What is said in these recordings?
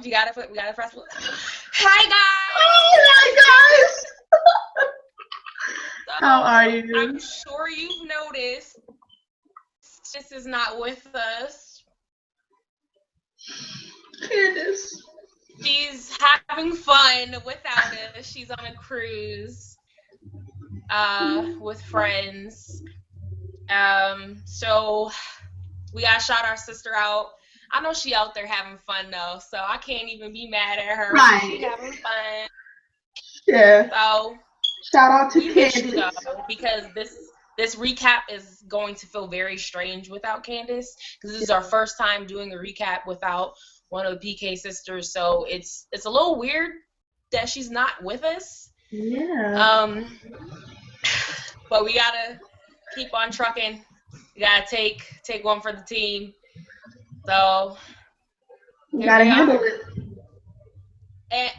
You gotta press. Hi Oh my gosh! guys. How are So I'm you? sure you've noticed this is not with us. Candace. She's having fun without us. She's on a cruise with friends. So we gotta shout our sister out. I know she out there having fun though, so I can't even be mad at her. She Right. having fun. Yeah. So Shout out to we miss you though, Candace. because this recap is going to feel very strange without Candice, because this is our first time doing a recap without one of the PK sisters. So it's a little weird that she's not with us. Yeah. Um, but we gotta keep on trucking. We gotta take one for the team. So You here gotta we handle are. it. And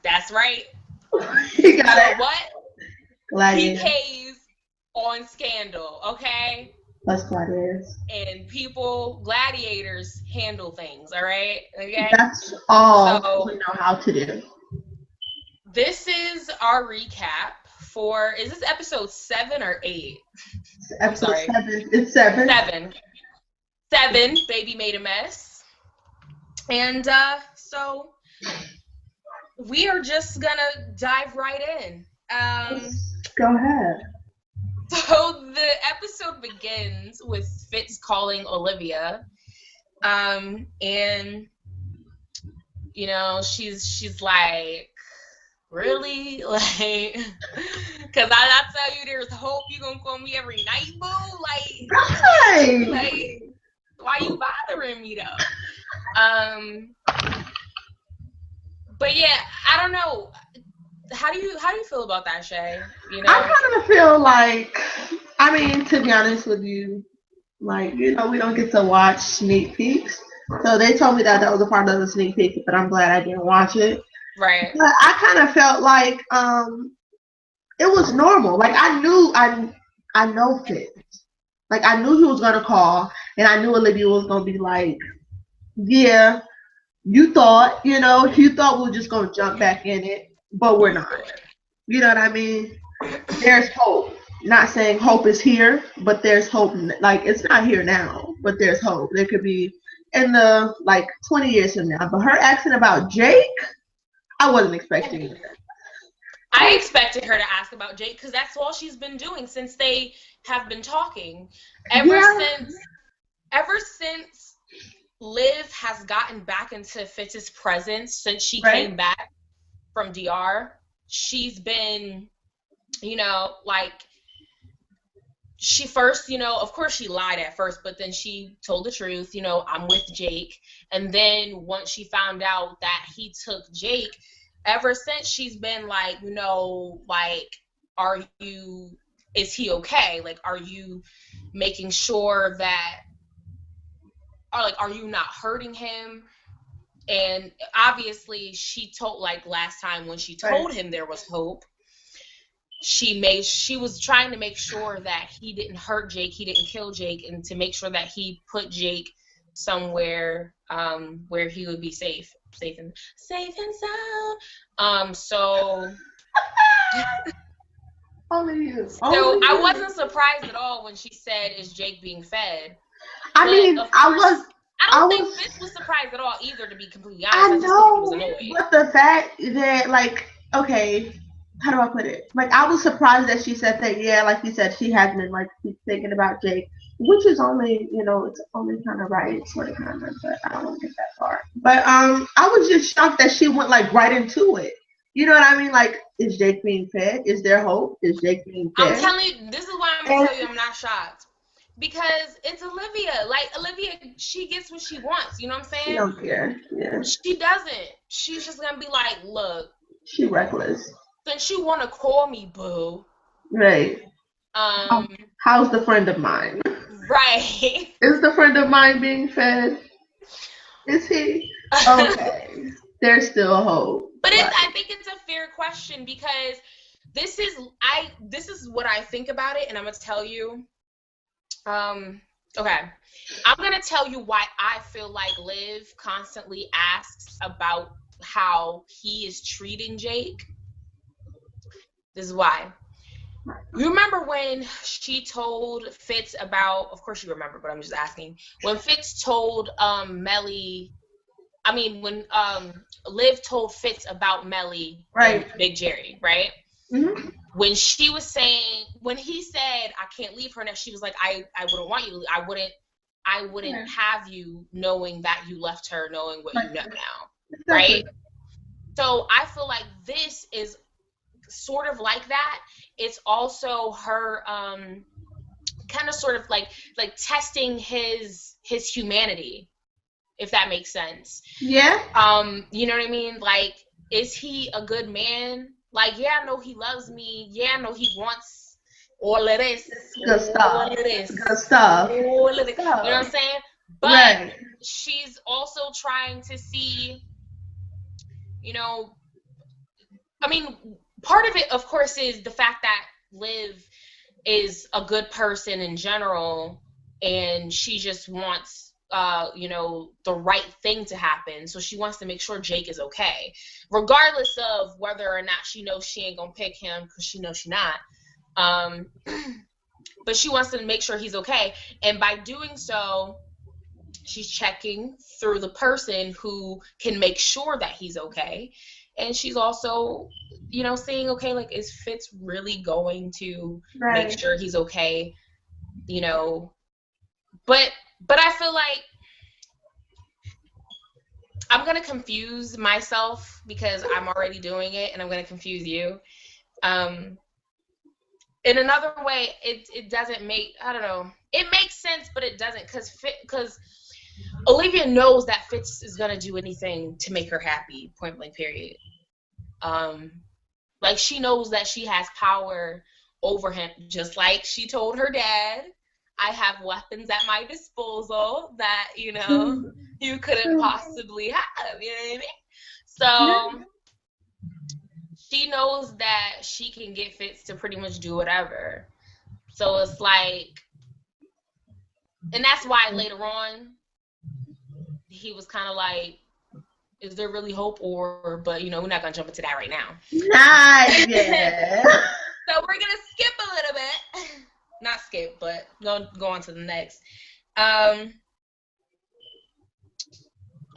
that's right. You We gotta are what? gladiators. PKs on Scandal, okay? Plus gladiators. And gladiators handle things, all right? Okay? That's all we So know how to do. this is our recap for, is this episode 7 or 8? It's I'm episode sorry. 7. It's 7. 7. Baby made a mess. And so we are just gonna dive right in. Go ahead. So the episode begins with Fitz calling Olivia, and you know she's like, really, like, because I tell you there's hope, you gonna call me every night, boo, Right. like why you bothering me though? But yeah, I don't know. How do you feel about that, Shay? You know, I kind of feel like, I mean, to be honest with you, like, we don't get to watch sneak peeks. So they told me that was a part of the sneak peek, but I'm glad I didn't watch it. right? But I kind of felt like it was normal. Like I know Fitz. Like I knew he was gonna call, and I knew Olivia was gonna be like, yeah, you thought we were just gonna jump back in it, but we're not. You know what I mean? There's hope. Not saying hope is here, but there's hope. Like it's not here now, but there's hope. There could be in the like 20 years from now. But her asking about Jake, I wasn't expecting it. I expected her to ask about Jake, because that's all she's been doing since they have been talking. Ever Yeah, since Liv has gotten back into Fitz's presence, since she right. came back from DR, she's been, like, she first, of course she lied at first, but then she told the truth, I'm with Jake. And then once she found out that he took Jake, ever since she's been like, like, is he okay? Like, are you making sure that, or like, are you not hurting him? And obviously she told, like, last time when she told him there was hope, she was trying to make sure that he didn't hurt Jake, he didn't kill Jake, and to make sure that he put Jake somewhere where he would be safe and sound. So Only you. so Only I you. wasn't surprised at all when she said, "Is Jake being fed?" I But mean, of course, I I don't think was. Fitz was surprised at all either, to be completely I honest. I just think he was know, annoyed. but the fact that, like, okay, how do I put it? Like, I was surprised that she said that. Yeah, like you said, she has been like thinking about Jake, which is only, it's only kind of right, sort of kind of. But I don't want to get that far. But I was just shocked that she went like right into it. You know what I mean? Like, is Jake being fed? Is there hope? Is Jake being I'm fed? telling you, this is why I'm gonna tell you I'm not shocked. Because it's Olivia. Like, Olivia, she gets what she wants. You know what I'm She saying? don't care. Yeah. She doesn't. She's just gonna be like, look, She reckless. since you wanna call me boo, Right. um, How's the friend of mine? right. Is the friend of mine being fed? Is he? Okay. There's still hope. But I think it's a fair question, because this is what I think about it, and I'm gonna tell you. Okay. I'm going to tell you why I feel like Liv constantly asks about how he is treating Jake. This is why. You remember when she told Fitz about, of course you remember, but I'm just asking, when Fitz told Melly, I mean, when Liv told Fitz about Melly and Right. Big Jerry, right? Mm-hmm. When she was saying, when he said, I can't leave her now, she was like, I wouldn't want you to, I wouldn't Yeah. have you knowing that you left her, knowing what Like, you know now, right? exactly. So I feel like this is sort of like that. It's also her kind of sort of like testing his humanity, if that makes sense. Yeah. You know what I mean? Like, is he a good man? Like, yeah, I know he loves me. Yeah, I know he wants all of this, Good all stuff. of this, Good stuff. all of Good this. You know what stuff. I'm saying? But Right. she's also trying to see, you know, I mean, part of it, of course, is the fact that Liv is a good person in general, and she just wants the right thing to happen. So she wants to make sure Jake is okay, regardless of whether or not she knows she ain't gonna pick him, because she knows she's not. um but she wants to make sure he's okay, and by doing so she's checking through the person who can make sure that he's okay. And she's also, saying, okay, like, is Fitz really going to make Right. sure he's okay? you know but I feel like I'm gonna confuse myself, because I'm already doing it, and I'm gonna confuse you. um in another way, it doesn't make, I don't know, it makes sense, but it doesn't, because Olivia knows that Fitz is gonna do anything to make her happy, point blank period. um like, she knows that she has power over him, just like she told her dad, I have weapons at my disposal that you couldn't possibly have. You know what I mean? Yeah. So she knows that she can get Fitz to pretty much do whatever. So it's like, and that's why later on he was kind of like, is there really hope? But we're not gonna jump into that right now. Not yet. So we're gonna skip a little bit. Not skip, but go on to the next. Um.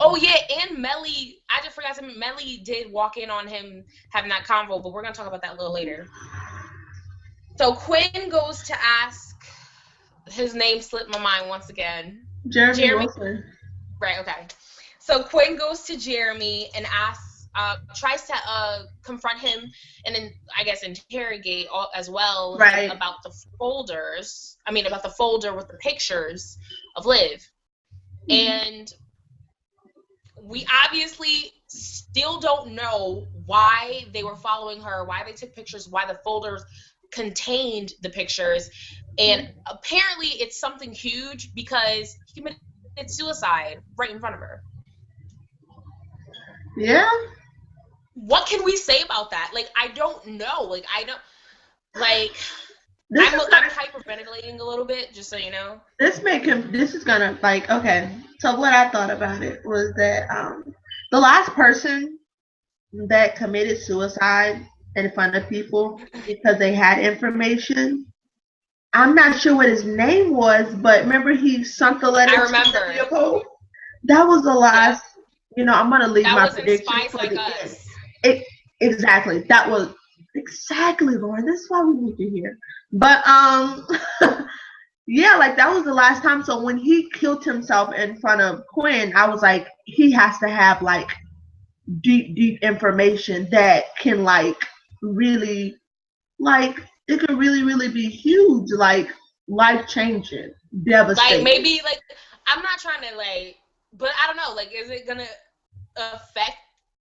Oh yeah, and Melly. I just forgot to. Melly did walk in on him having that convo, but we're gonna talk about that a little later. So Quinn goes to ask. His name slipped my mind once again. Jeremy Jeremy. Wilson. Right. Okay. So Quinn goes to Jeremy and asks, tries to confront him, and then I guess interrogate as well him Right. about the folders. I mean, about the folder with the pictures of Liv. And we obviously still don't know why they were following her, why they took pictures, why the folders contained the pictures. And apparently it's something huge, because he committed suicide right in front of her. Yeah. What can we say about that? Like, I don't know. Like, I don't, like, This I'm is gonna hyperventilating a little bit, just so you know. this is gonna, like, okay. So what I thought about it was that the last person that committed suicide in front of people because they had information. I'm not sure what his name was, but remember he sunk the letter I to remember. Leopold? That was the Yep. last. I'm gonna leave That my was in prediction Spies for Like the end. Us. Exactly. That was exactly, Lauren. This is why we need you here. But yeah, like that was the last time. So when he killed himself in front of Quinn, I was like, he has to have like deep information that can like really, like, it could really be huge, like life changing, Like, devastating. maybe, like, I'm not trying to, like, but I don't know, like, is it gonna affect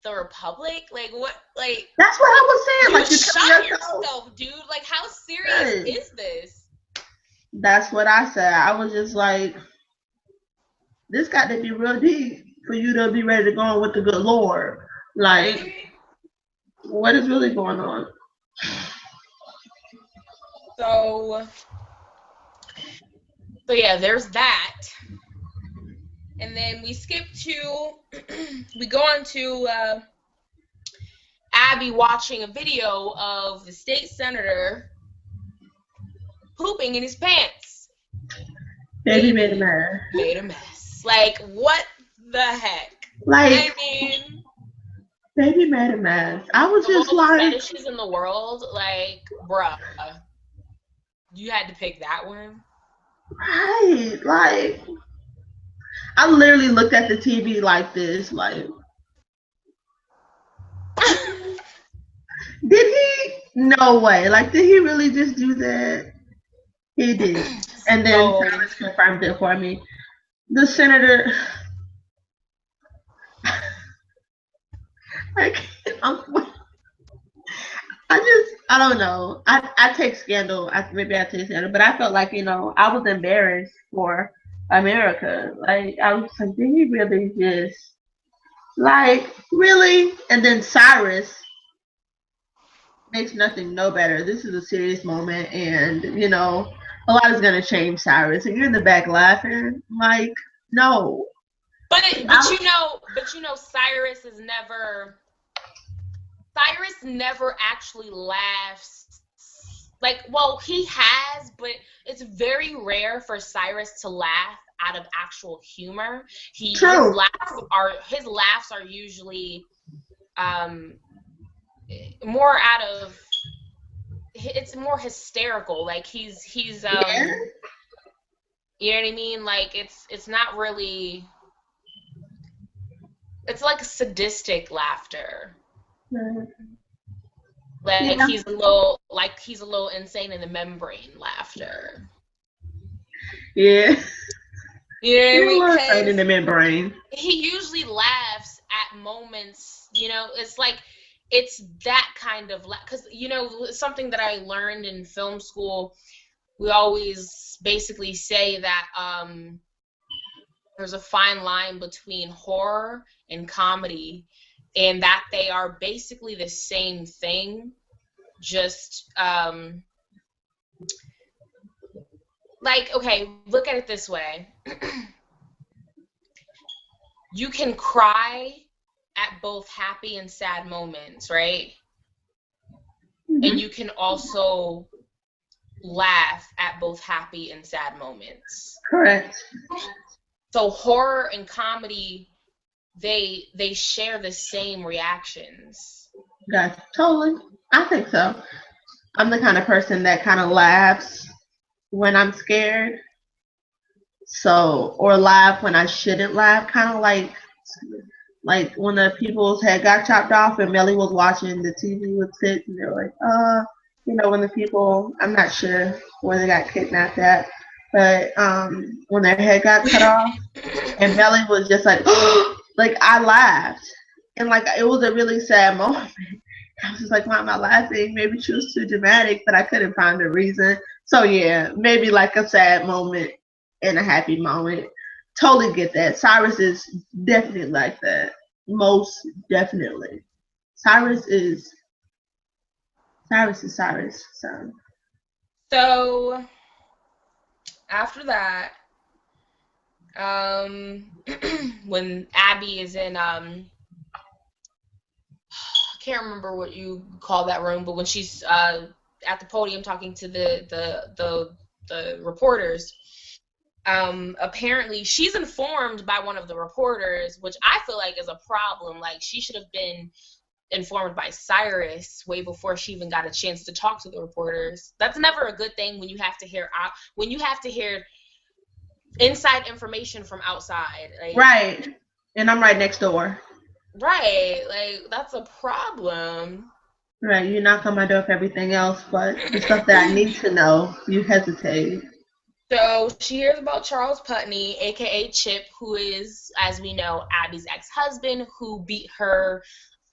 the Republic? Like, what, like, That's what I was saying. you Like, you shot kill yourself. yourself, dude. Like, how serious Right. is this? That's what I said. I was just like, this got to be real deep for you to be ready to go on with the good Lord. Like, Right? what is really going on? So So yeah, there's that. And then we skip to, we go on to Abby watching a video of the state senator pooping in his pants. Baby made a mess. Made a mess. Like, what the heck? Like, I mean, baby made a mess. I was just like, fetishes in the world, like, bruh, you had to pick that one. Right, like, I literally looked at the TV like this, like, did he? No way. Like, did he really just do that? He did. And then Travis confirmed it for me. The senator, like, I don't know. I take scandal. Maybe I take scandal, but I felt like, I was embarrassed for America. Like, I was like, did he really just, like, really? And then Cyrus makes nothing no better. This is a serious moment, and, a lot is going to change, Cyrus. And you're in the back laughing. Like, no. But Cyrus never actually laughs. Like, well, he has, but it's very rare for Cyrus to laugh out of actual humor. His laughs are usually more out of, it's more hysterical. Like he's you know what I mean? Like it's not really, it's like sadistic laughter. Like he's a little insane in the membrane laughter. Yeah. You know what I mean? In the membrane. He usually laughs at moments, it's like, it's that kind of because something that I learned in film school, we always basically say that there's a fine line between horror and comedy, and that they are basically the same thing, just like, okay, look at it this way. You can cry at both happy and sad moments, right? Mm-hmm. And you can also laugh at both happy and sad moments. Correct. So horror and comedy, they share the same reactions. Gotcha. Totally. I think so. I'm the kind of person that kind of laughs when I'm scared. So, or laugh when I shouldn't laugh, kind of like when the people's head got chopped off and Melly was watching the TV with Sid, and they're like, when the people, I'm not sure where they got kidnapped at, but when their head got cut off, and Melly was just like, like, I laughed, and like, it was a really sad moment. I was just like, why am I laughing? Maybe she was too dramatic, but I couldn't find a reason. So yeah, maybe like a sad moment and a happy moment. Totally get that. Cyrus is definitely like that. Most definitely. Cyrus is Cyrus. So after that, when Abby is in I can't remember what you call that room, but when she's at the podium talking to the reporters, apparently she's informed by one of the reporters, which I feel like is a problem. Like, she should have been informed by Cyrus way before she even got a chance to talk to the reporters. That's never a good thing when you have to hear inside information from outside. Like, right. And I'm right next door. Right. Like, that's a problem. Right. You knock on my door for everything else, but the stuff that I need to know, you hesitate. So she hears about Charles Putney, a.k.a. Chip, who is, as we know, Abby's ex-husband, who beat her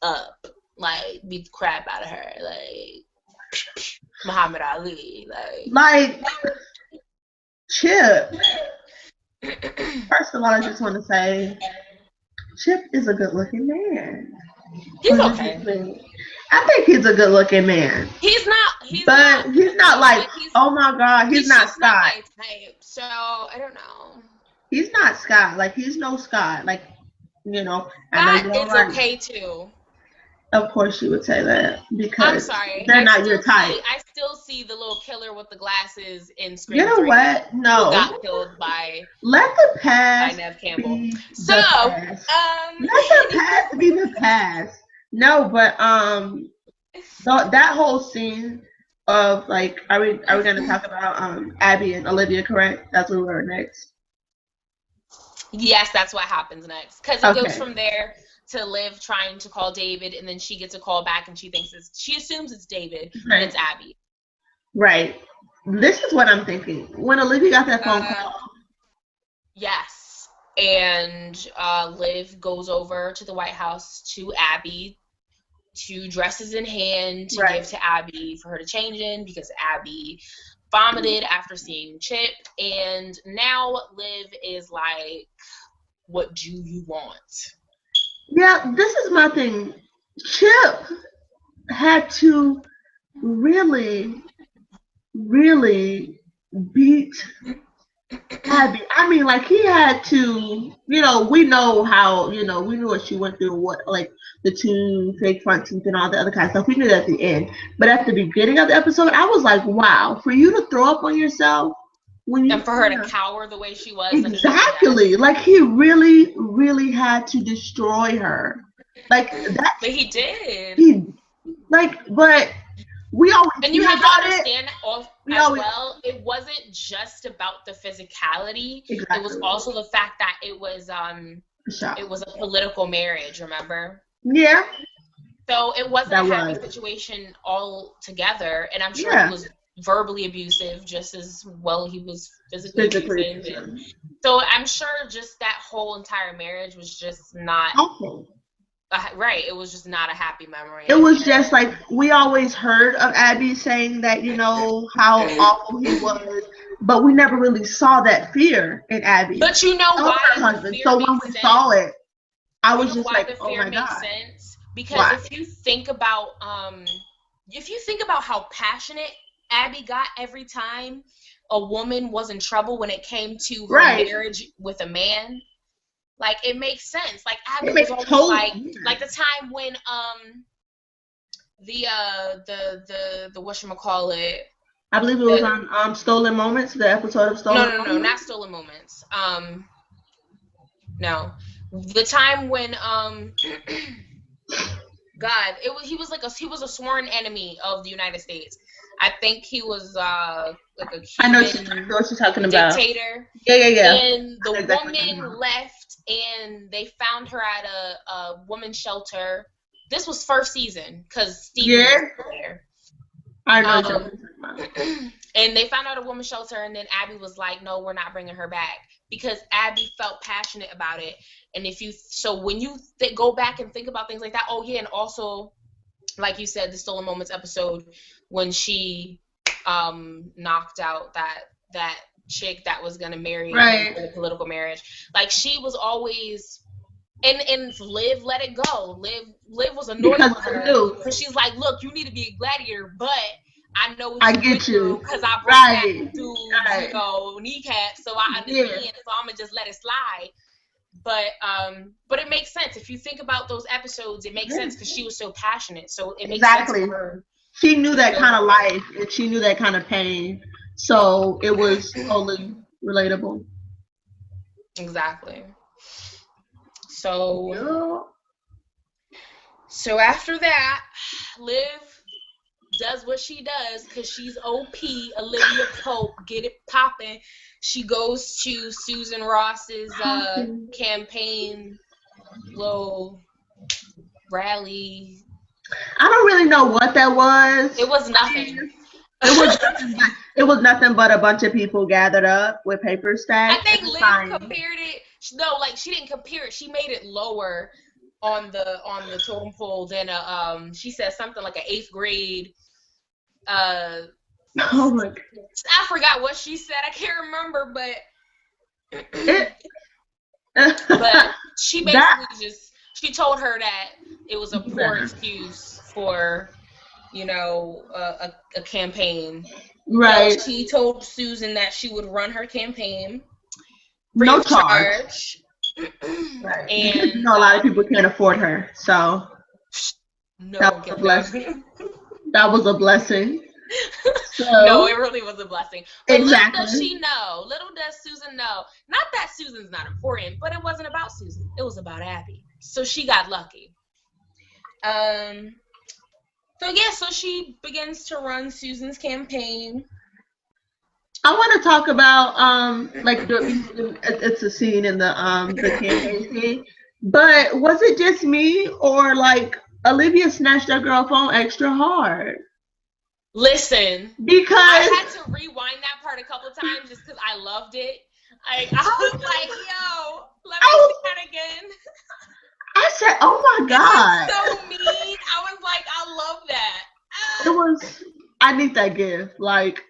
up. Like, beat the crap out of her. Like, Muhammad Ali. Like Chip. First of all, I just want to say, Chip is a good looking man. He's okay. I think he's a good looking man. He's not. But he's not like, oh my God, he's not just not Scott. my type. So I don't know. He's not Scott. Like, he's no Scott. Like, you know. Scott is okay too. Of course you would say that because I'm sorry. They're not your type. I still see the little killer with the glasses in Scream 3. You know what? No. Who got killed by Let the past by Nev Campbell. So let the past be the past. No, but that whole scene of like, are we gonna talk about Abby and Olivia? Correct? That's where we're next. Yes, that's what happens next because it goes from there to Liv trying to call David, and then she gets a call back, and she assumes it's David, but it's Abby. Right. This is what I'm thinking. When Olivia got that phone call. Yes. And Liv goes over to the White House to Abby, 2 dresses in hand to give to Abby for her to change in because Abby vomited after seeing Chip. And now Liv is like, what do you want? Yeah, this is my thing. Chip had to really, really beat Abby. I mean, like, he had to, you know, we know how, you know, we knew what she went through, what, like, the 2 fake front teeth and all the other kind of stuff. We knew that at the end. But at the beginning of the episode, I was like, wow, for you to throw up on yourself, and for her to cower the way she was. Exactly. Like, he really, really had to destroy her. Like, that. But he did. But we always. And you have to understand well, it wasn't just about the physicality. Exactly. It was also the fact that it was a political marriage, remember? Yeah. So it wasn't a happy situation altogether. And I'm sure he was verbally abusive just as well he was physically abusive. So I'm sure just that whole entire marriage was just not it was just not a happy memory. It was just like, we always heard of Abby saying that, you know, how awful he was, but we never really saw that fear in Abby. But you know why her husband. So when we saw it, I was just like, oh my God. Sense? Because if you think about how passionate Abby got every time a woman was in trouble when it came to her marriage with a man, like, it makes sense. Like, Abby was always like the time when the whatchamacallit, I believe it was on Stolen Moments, the episode of Stolen Moments. No, not Stolen Moments. No. The time when he was a sworn enemy of the United States. I think he was like a Cuban I know what she's talking about. Dictator. Yeah. And the woman left, and they found her at a woman's shelter. This was first season because Steve was there. I know. And they found out a woman's shelter, and then Abby was like, "No, we're not bringing her back," because Abby felt passionate about it. And when you go back and think about things like that, and also, like you said, the Stolen Moments episode when she knocked out that chick that was gonna marry in a political marriage, like, she was always. And Liv let it go. Liv was annoyed with her because she's like, "Look, you need to be a gladiator, but I know what you get you because I broke that dude's kneecap, so I understand. So I'm gonna just let it slide." But it makes sense if you think about those episodes. It makes sense because she was so passionate. So it makes sense for her. She knew that kind of life, and she knew that kind of pain. So it was totally relatable. Exactly. So after that, Liv does what she does because she's OP, Olivia Pope, get it popping. She goes to Susan Ross's campaign little rally. I don't really know what that was. It was nothing. It was nothing but a bunch of people gathered up with paper stacks. I think Liv compared it. No, like, she didn't compare it. She made it lower on the totem pole than she said something like an 8th grade. Oh my God. I forgot what she said. I can't remember, but But she That basically she told her that it was a poor excuse for, a campaign. So right. she told Susan that she would run her campaign free No of charge. charge. Right. Because And a lot of people can't afford her. So no that one was a can blessing. That was a blessing. No, So it really was a blessing. But little does exactly. she know, little does Susan know, not that Susan's not important, but it wasn't about Susan. It was about Abby. So she got lucky. Um, so she begins to run Susan's campaign. I want to talk about like it's a scene in the campaign scene, but was it just me or like Olivia snatched that girl phone extra hard? Listen, I Because had to rewind that part a couple times just because I loved it. I was like, yo, let me I see that again. I said, oh my It was god, so mean. I was like, I love that. it was. I need that gift like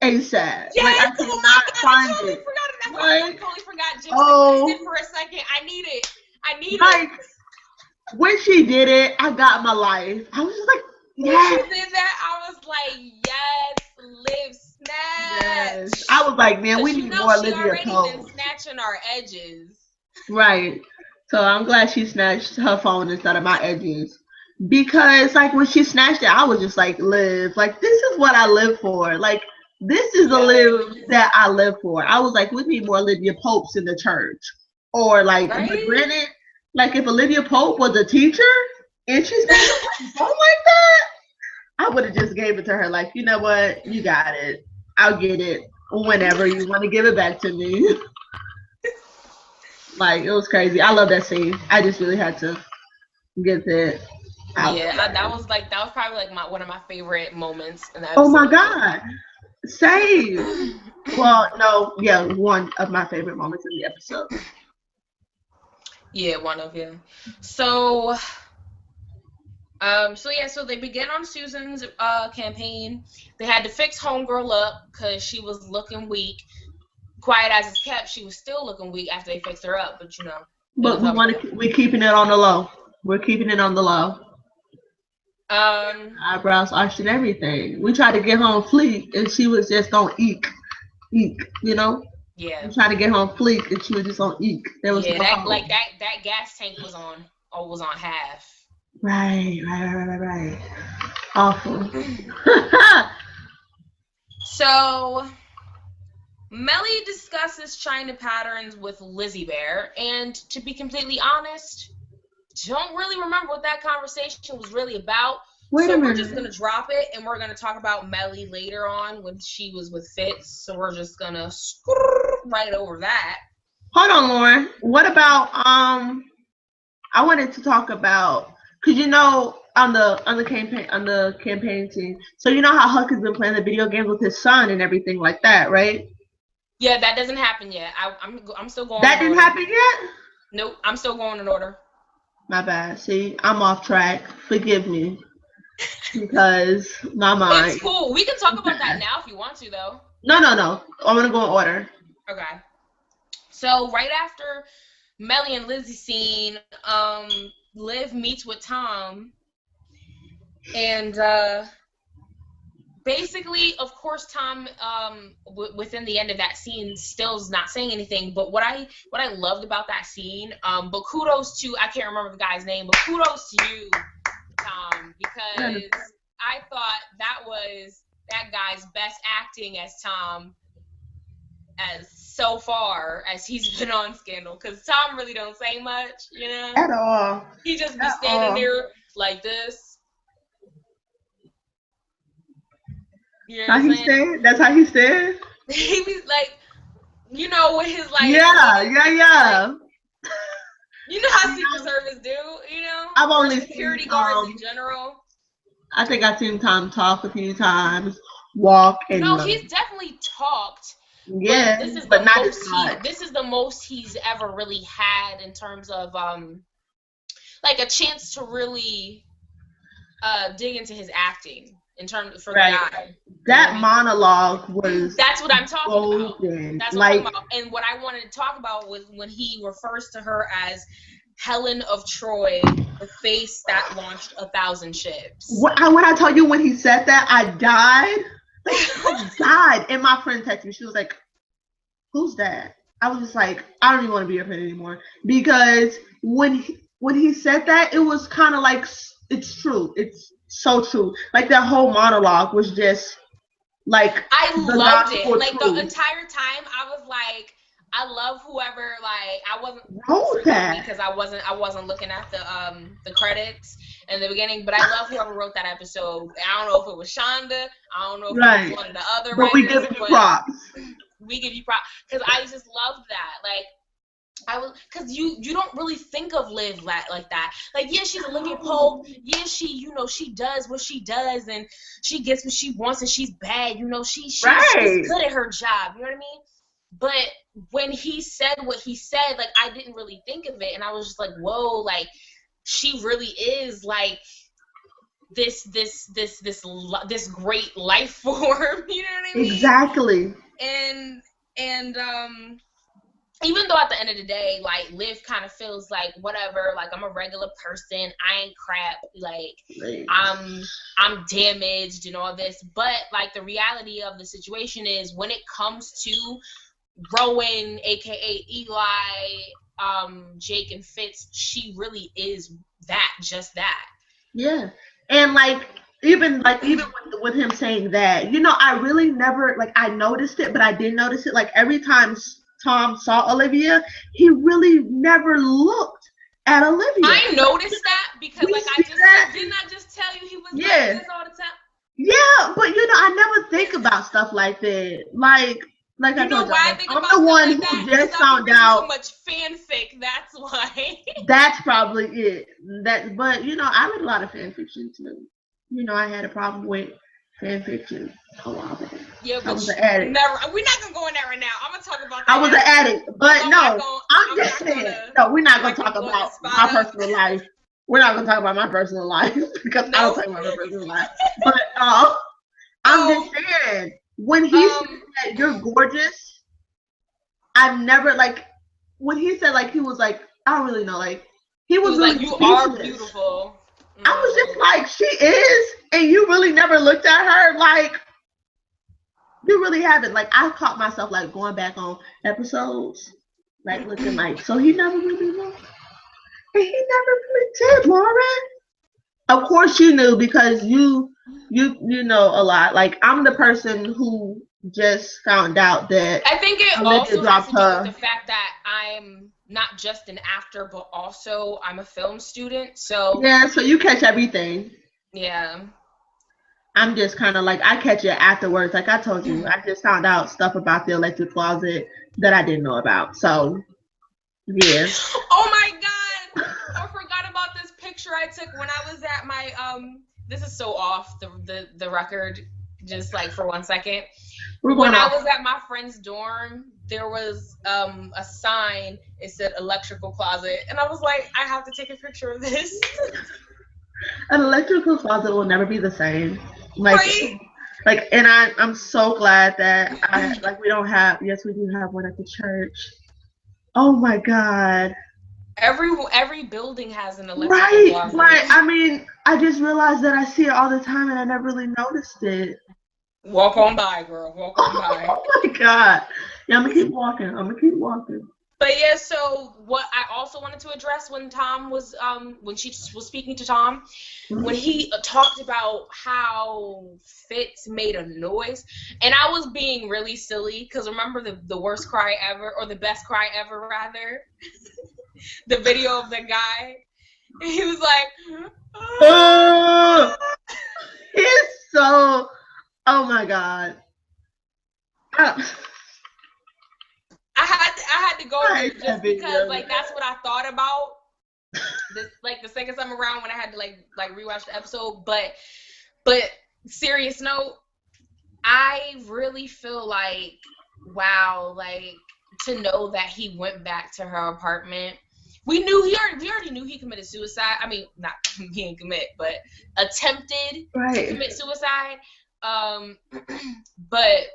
ASAP. Like Yes! I Oh my cannot god, I find totally it. forgot it. That's why I Like totally forgot. Just existed oh, for a second. I need it. I need it. like when she did it, I got my life. I was just like, When she yes. did that, I was like, yes, live Yes. snatch. I was like, man, we Because need more she Olivia already been Pope. snatching our edges. Right. So I'm glad she snatched her phone instead of my edges. Because like when she snatched it, I was just like, live. Like this is what I live for. Like this is the Yes. live that I live for. I was like, we need more Olivia Popes in the church. Or like, but Right? granted, like if Olivia Pope was a teacher and she snatched her phone like that, I would have just gave it to her. Like, you know what? You got it. I'll get it whenever you want to give it back to me. Like it was crazy. I love that scene. I just really had to get it out Yeah, there. that was probably like one of my favorite moments in the Oh my episode. god. Same. Well, no, yeah, one of my favorite moments in the episode. Yeah, one of you. So, so they begin on Susan's campaign. They had to fix Homegirl up because she was looking weak. Quiet as it's kept, she was still looking weak after they fixed her up. But it But was okay. we're keeping it on the low. We're keeping it on the low. Um, Eyebrows arched and everything. We tried to get her on fleek and she was just on eek, you know? yeah, We tried to get her on fleek and she was just on eek. There was yeah. no That hope. like that gas tank was on half. Right. Awful. So Melly discusses China patterns with Lizzie Bear, and to be completely honest, don't really remember what that conversation was really about. Wait a So we're just minute. gonna drop it, and we're gonna talk about Melly later on when she was with Fitz. So we're just gonna right over that. Hold on, Lauren. What about I wanted to talk about because you know on the campaign team. So you know how Huck has been playing the video games with his son and everything like that, right? Yeah, that doesn't happen yet. I'm still going That in didn't order. happen yet. Nope, I'm still going in order. My bad. See, I'm off track. Forgive me because my It's mind. cool. We can talk about that now if you want to, though. No. I'm gonna go in order. Okay. So right after Melly and Lizzie scene, Liv meets with Tom, and basically, of course, Tom, within the end of that scene, still's not saying anything. But what I loved about that scene, but kudos to, I can't remember the guy's name, but kudos to you, Tom, because I thought that was that guy's best acting as Tom as so far as he's been on Scandal, because Tom really don't say much, At all. he just be At standing all. there like this. You know How what I'm he saying? said? That's how he said. He be like, with his like, Yeah. like, how Secret Service do, I've or only seen security guards in general. I think I've seen Tom talk a few times, walk and No, he's definitely talked, but yeah, this is but the not as most much. this is the most he's ever really had in terms of like a chance to really dig into his acting. in terms for the Right. guy. That monologue was That's what I'm talking about. golden. That's what I'm talking about. And what I wanted to talk about was when he refers to her as Helen of Troy, the face that launched 1,000 ships. When I told you when he said that, I died. I died. And my friend texted me. She was like, "Who's that?" I was just like, I don't even want to be your friend anymore, because when he said that, it was kind of like, it's true. It's so true. Like that whole monologue was just like I loved it. Like truth. the entire time, I was like, I love whoever. Like I wasn't wrote that because I wasn't looking at the credits in the beginning, but I love whoever wrote that episode. I don't know if it was Shonda. I don't know if it was one of the other but writers. We give you props. We give you props because I just loved that. Like I was, because you don't really think of Liv like that. Like, yeah, she's Olivia Pope. Yeah, she does what she does, and she gets what she wants, and she's bad. She's good at her job. You know what I mean? But when he said what he said, like, I didn't really think of it, and I was just like, whoa, like, she really is like this great life form. You know what I mean? Exactly. And even though at the end of the day, like, Liv kind of feels like, whatever, like, I'm a regular person, I ain't crap, like, I'm damaged and all this, but, like, the reality of the situation is, when it comes to Rowan, aka Eli, Jake and Fitz, she really is just that. Yeah. And like even with him saying that, I really never, like, I noticed it, but I didn't notice it. Like, every time Tom saw Olivia, he really never looked at Olivia. I noticed that because, like, didn't I just tell you he was like this all the time? Yeah, but I never think about stuff like that. Like I told you, I'm the one who just found out. So much fanfic, that's why. That's probably it. But I read a lot of fan fiction too. I had a problem with fan fiction a while back. Yeah, but I was an addict. We're not gonna go in there right now. I'm gonna talk about that. I was an addict, but I'm just saying. No, we're not gonna talk about my personal life. We're not gonna talk about my personal life because I don't talk about my personal life. But I'm just saying, when he said you're gorgeous, I've never, like, when he said, like, he was like, I don't really know, like, he was really like, you are beautiful. I was just like, she is, and you really never looked at her, like, you really haven't. Like, I caught myself, like, going back on episodes, like, looking like, so he never really looked. And he never really did, Lauryn. Of course you knew, because you know a lot. Like, I'm the person who just found out that I think it also has to do with the fact that I'm not just an actor, but also I'm a film student. So yeah, so you catch everything. Yeah. I'm just kind of like, I catch it afterwards. Like I told you, I just found out stuff about the electric closet that I didn't know about. So yeah. Oh my God, I forgot about this picture I took when I was at my this is so off the record, just like for 1 second. When I was at my friend's dorm, there was a sign. It said electrical closet, and I was like, I have to take a picture of this. An electrical closet will never be the same. Like, right? Like, and I'm so glad that we don't have. Yes, we do have one at the church. Oh my God. Every building has an electrical closet. Right. I mean, I just realized that I see it all the time, and I never really noticed it. Walk on by, girl. Walk on by. Oh my God. Yeah, I'm gonna keep walking. But yeah, so what I also wanted to address when Tom was when she was speaking to Tom, when he talked about how Fitz made a noise, and I was being really silly because remember the worst cry ever, or the best cry ever rather, the video of the guy. He was like, he's so. Oh my God. I had to go there just because, like, that's what I thought about. This, like, the second time around when I had to like rewatch the episode. But serious note, I really feel like, wow, like, to know that he went back to her apartment we already knew he committed suicide. I mean, not he didn't commit, but attempted to commit suicide. But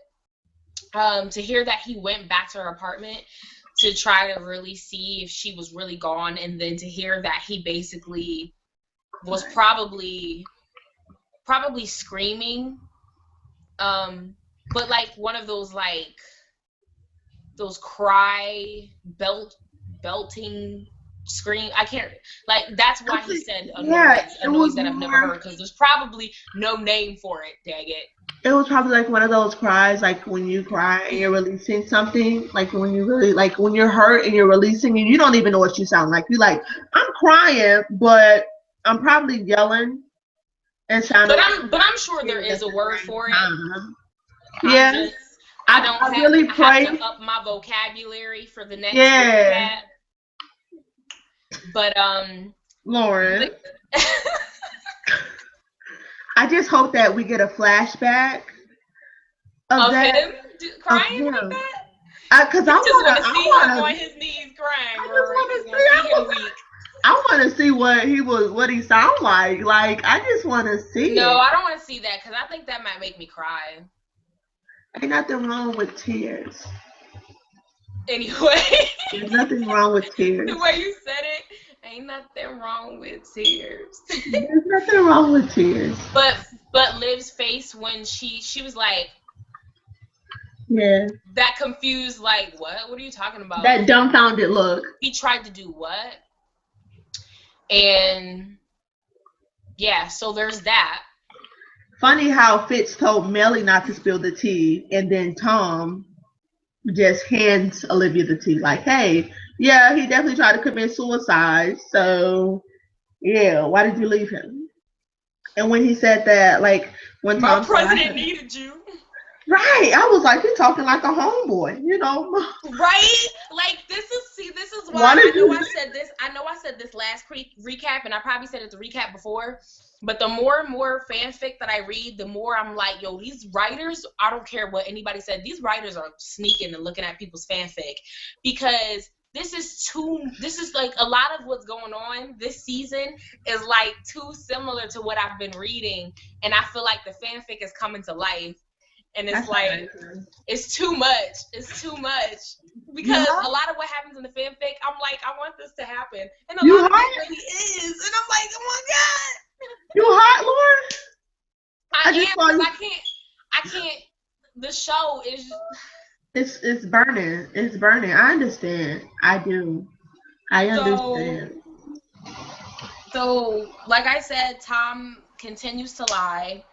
to hear that he went back to her apartment to try to really see if she was really gone, and then to hear that he basically was probably screaming, but like one of those like those belting scream. I can't, like, that's why he said a noise that I've never heard, because there's probably no name for it. Dang it. It was probably like one of those cries, like when you cry and you're releasing something, like when you really, like when you're hurt and you're releasing and you don't even know what you sound like. You're like, I'm crying, but I'm probably yelling and sounding. But I'm sure there is a word for it. Yeah. I really pray. have to up my vocabulary for the next recap. But Lauryn, I just hope that we get a flashback of that, him crying like that. Because I want to see him on his knees crying. I want to see what he sound like. Like, I just want to see. No, I don't want to see that, because I think that might make me cry. Ain't nothing wrong with tears. Anyway. There's nothing wrong with tears. The way you said it, ain't nothing wrong with tears. There's nothing wrong with tears. But Liv's face when she was like, yeah, that confused, like, what are you talking about? That dumbfounded look. He tried to do what? And yeah, so there's that. Funny how Fitz told Melly not to spill the tea, and then Tom just hands Olivia the tea, like, hey, yeah, he definitely tried to commit suicide, so yeah, why did you leave him? And when he said that, like, when Tom my president needed you. Right, I was like, he's talking like a homeboy, you know. Right? Like, this is why I know I said this last recap, and I probably said it the recap before, but the more and more fanfic that I read, the more I'm like, yo, these writers, I don't care what anybody said, these writers are sneaking and looking at people's fanfic, because this is like a lot of what's going on this season is like too similar to what I've been reading, and I feel like the fanfic is coming to life. And it's like, it's too much. It's too much. Because a lot of what happens in the fanfic, I'm like, I want this to happen. And a lot of it really is. And I'm like, oh my God. You hot, Lauryn? I can't. The show is. It's burning. It's burning. I understand. I do. I understand. So, like I said, Tom continues to lie.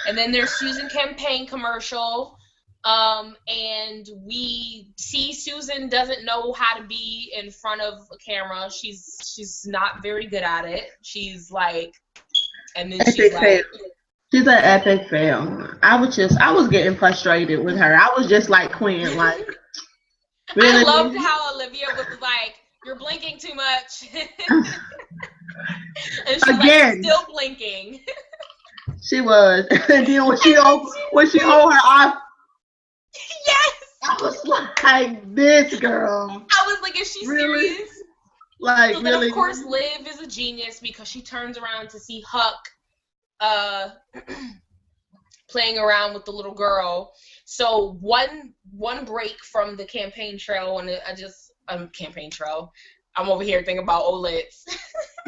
And then there's Susan campaign commercial, and we see Susan doesn't know how to be in front of a camera. She's not very good at it. She's like, and then she's like, she's an epic fail. I was getting frustrated with her. I was just like, Quinn, like, really? I loved how Olivia was like, you're blinking too much. And she's like, still blinking. She was. And then when she hold her eye, yes, I was like, this girl. I was like, is she serious? Like, so really? Then, of course, Liv is a genius because she turns around to see Huck playing around with the little girl. So one break from the campaign trail, and campaign trail. I'm over here thinking about OLEDs.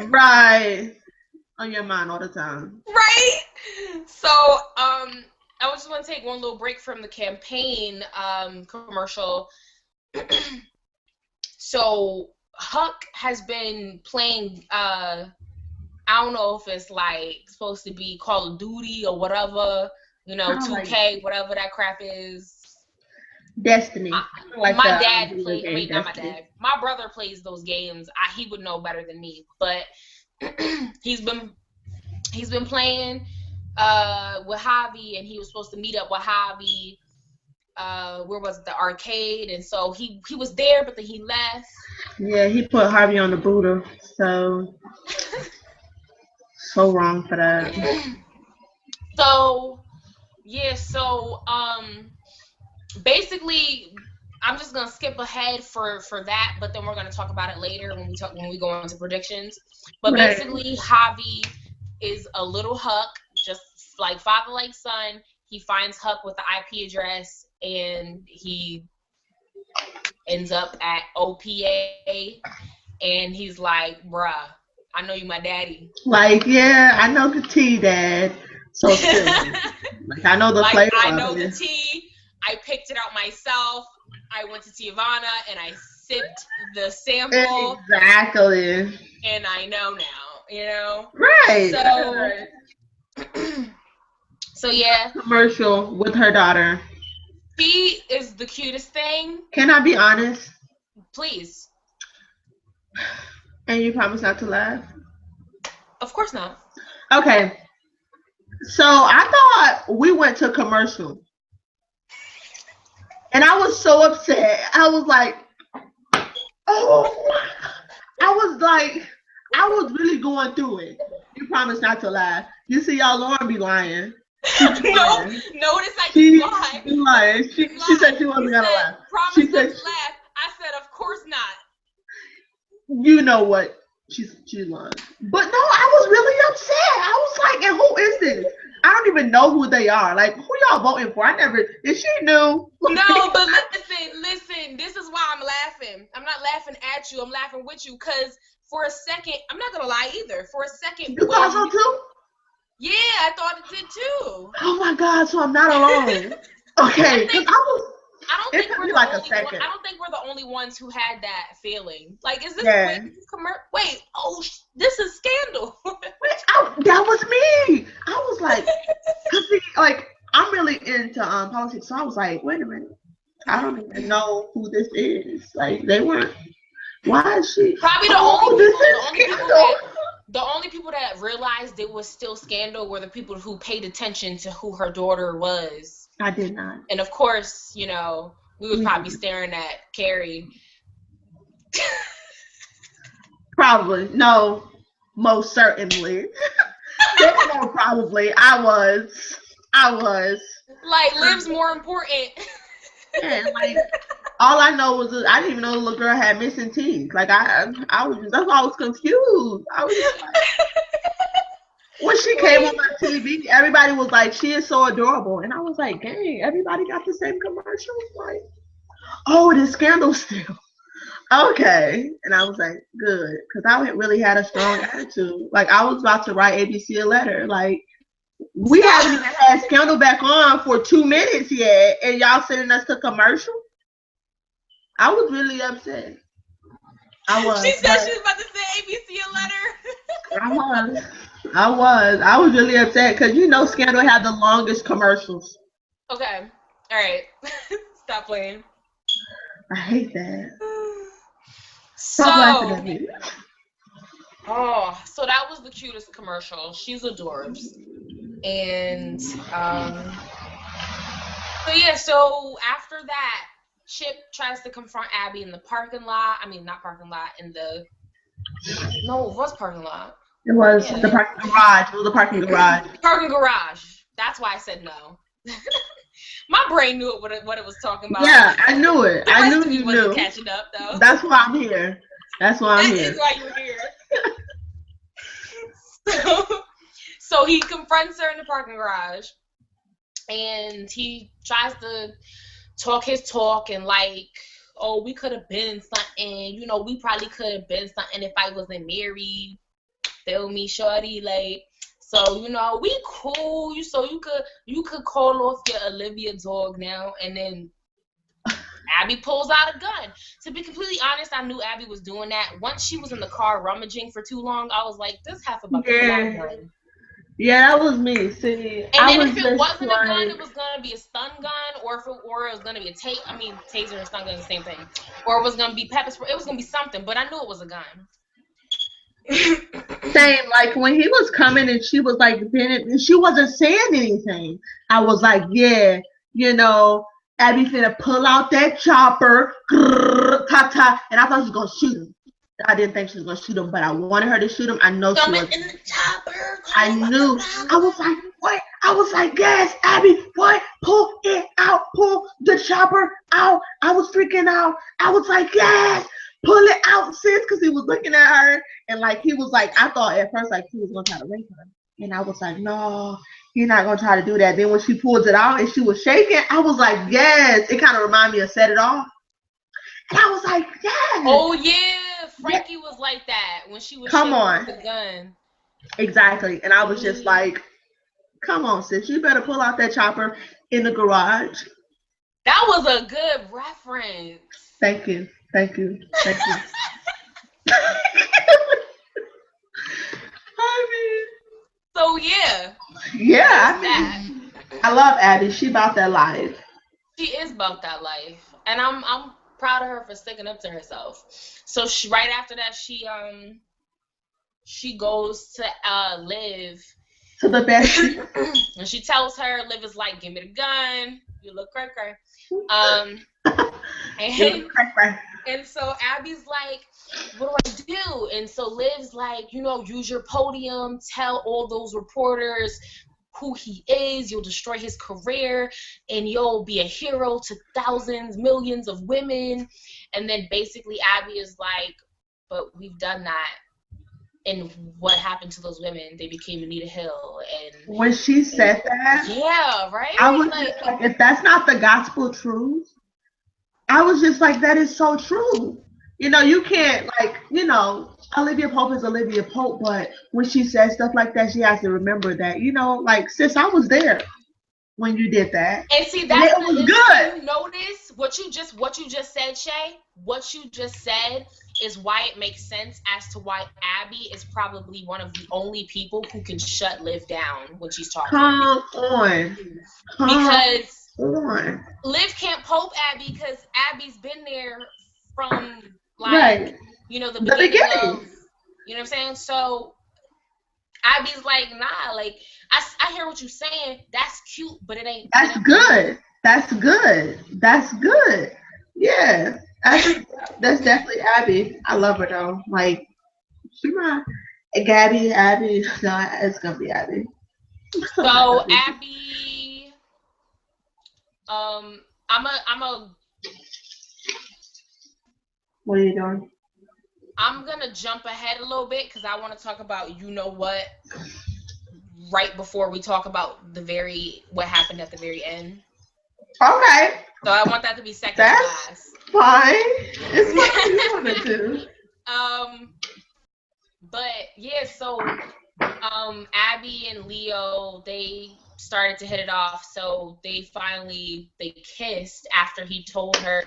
Right. On your mind all the time. Right? So, I just want to take one little break from the campaign commercial. So, Huck has been playing, I don't know if it's like supposed to be Call of Duty or whatever, 2K, whatever that crap is. Destiny. My dad plays, not my dad. My brother plays those games. He would know better than me, but he's been playing with Javi, and he was supposed to meet up with Javi. Where was it? The arcade, and so he was there, but then he left. Yeah, he put Javi on the Buddha, so wrong for that. So basically, I'm just gonna skip ahead for that, but then we're gonna talk about it later when we go into predictions. But Right. basically, Javi is a little Huck, just like father like son. He finds Huck with the IP address, and he ends up at OPA, and he's like, "Bruh, I know you my daddy." Like, yeah, I know the tea, Dad. So silly. Like, I know the Like, flavor I of know the it. tea. I picked it out myself. I went to Tijuana and I sipped the sample, Exactly. and I know now, you know? Right. So, so yeah, Commercial with her daughter. she is the cutest thing. Can I be honest? Please. And you promise not to laugh? Of course not. Okay. So I thought we went to commercial. And I was so upset. I was like, oh, I was really going through it. You promise not to laugh. You see, y'all, Lauryn be lying. No, notice I She keep lying. be lying. She said she wasn't gonna laugh. Promise She not said, to laugh. I said, of course not. you know what? She's lying. But no, I was really upset. I was like, and who is this? I don't even know who they are. Like, who y'all voting for? I never. Is she new? No, but listen. This is why I'm laughing. I'm not laughing at you. I'm laughing with you because for a second, I'm not gonna lie either. For a second, You thought so too? Yeah, I thought it did too. Oh my God! So I'm not alone. Okay, because I don't It think took we're me the like a only second. I don't think we're the only ones who had that feeling. Like, is this Yeah. wait? Oh, this is Scandal. That was me. I was like, cause see, like I'm really into politics, so I was like, wait a minute, I don't even know who this is. Like they weren't. Why is she? Probably the only people that realized it was still Scandal were the people who paid attention to who her daughter was. I did not. And of course, you know, we was probably staring at Carrie. Probably. No, most certainly. No, probably. I was. Like, Liv's more important. Yeah, like all I know was I didn't even know the little girl had missing teeth. Like I was just, that's why I was confused. I was just like, when she came on my TV, everybody was like, she is so adorable. And I was like, dang, everybody got the same commercials? Like, oh, it is Scandal still. Okay. And I was like, good. Because I really had a strong attitude. Like, I was about to write ABC a letter. Like, we haven't even had Scandal back on for 2 minutes yet. And y'all sending us to commercial? I was really upset. I was. She said she was about to send ABC a letter. I was really upset because you know Scandal had the longest commercials. Okay. All right. Stop playing. I hate that. Stop laughing at me. Oh, so that was the cutest commercial. She's adorbs. And so after that, Chip tries to confront Abby in the parking lot. I mean, not parking lot, it was parking lot. It was the parking garage. It was the parking garage. Parking garage. That's why I said no. My brain knew what it was talking about. Yeah, I knew it. I knew you knew. Catching up though. That's why I'm here. That is why you're here. So he confronts her in the parking garage, and he tries to talk his talk and like, oh, we could have been something. You know, we probably could have been something if I wasn't married. Feel me, shorty? Like, so, you know, we cool. You could call off your Olivia dog now. And then Abby pulls out a gun. To be completely honest, I knew Abby was doing that. Once she was in the car rummaging for too long, I was like, this half about to pull out a gun. Yeah, that was me. See, and then if it wasn't a gun, it was gonna be a stun gun, or it was gonna be a taser. I mean, taser and stun gun is the same thing. Or it was gonna be pepper spray. It was gonna be something, but I knew it was a gun. Same, like when he was coming and she was like, she wasn't saying anything. I was like, yeah, you know, Abby finna pull out that chopper, ta-ta, and I thought she was gonna shoot him. I didn't think she was gonna shoot him, but I wanted her to shoot him. I know she was. In the chopper. I knew. I was like, what? I was like, yes, Abby, what? Pull it out. Pull the chopper out. I was freaking out. I was like, yes, pull it out, sis, because he was looking at her. And like, he was like, I thought at first, like, he was going to try to rape her. And I was like, no, he's not going to try to do that. Then when she pulled it out and she was shaking, I was like, yes. It kind of reminded me of Set It Off. And I was like, yes. Oh, yeah. Frankie was like that when she was Come shaking on. the gun. Exactly. And I was just like, come on, sis. You better pull out that chopper in the garage. That was a good reference. Thank you. Thank you. Thank you. I mean, so yeah. Yeah, I mean, I love Abby. She about that life. She is about that life, and I'm proud of her for sticking up to herself. So right after that, she goes to Liv. To the best. And she tells her, Liv is like, give me the gun. You look cray-cray. And so Abby's like, what do I do? And so Liv's like, use your podium, tell all those reporters who he is, you'll destroy his career, and you'll be a hero to thousands, millions of women. And then basically Abby is like, but we've done that. And what happened to those women? They became Anita Hill. And when she said that, yeah, right? I was like, if that's not the gospel truth, I was just like, that is so true. You can't, Olivia Pope is Olivia Pope, but when she says stuff like that, she has to remember that, sis, I was there when you did that. And see, that's it was good. You notice what you just said, Shay? What you just said is why it makes sense as to why Abby is probably one of the only people who can shut Liv down when she's talking. Come on. Because Liv can't pope Abby because Abby's been there from the beginning of, you know what I'm saying? So Abby's like, nah, like I hear what you're saying. That's cute, but it ain't. That's good. That's good. That's good. Yeah. That's definitely Abby. I love her though. Like, she my Abby. No, it's gonna be Abby. So Abby, I'm a. What are you doing? I'm gonna jump ahead a little bit because I want to talk about what right before we talk about what happened at the very end. Okay. So I want that to be second class. Fine. It's what you want to do. But yeah, so Abby and Leo, they started to hit it off. So they kissed after he told her